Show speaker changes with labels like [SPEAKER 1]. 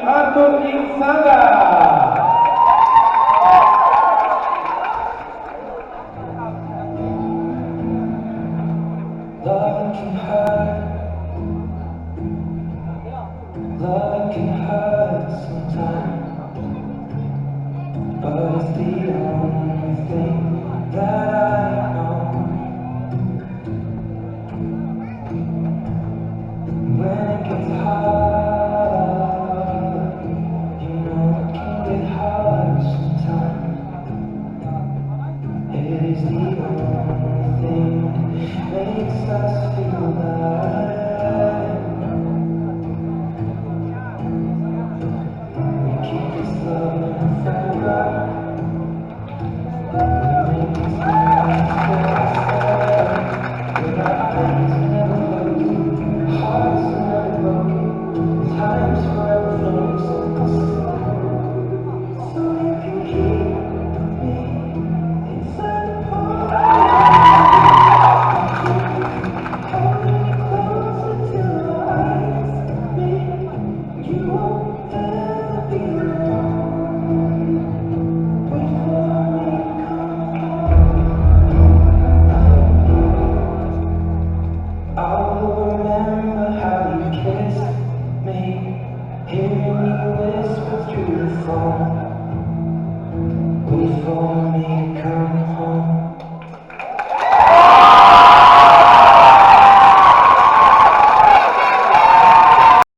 [SPEAKER 1] Anthony Saga. Love can hurt, love can hurt sometimes, but it's the only thing that I know. When it gets hard, you know it can get hard sometimes. It is the only thing that makes us feel alive. We keep this love forever. We make these moments forever. With our hands never broken, hearts never broken, time's forever frozen. So you can keep me inside the pole. Hold me closer till our eyes meet. You won't ever be alone. Wait for me to come. I'll remember how you kissed me, hearing you whisper through the phone. Wait for me to come home.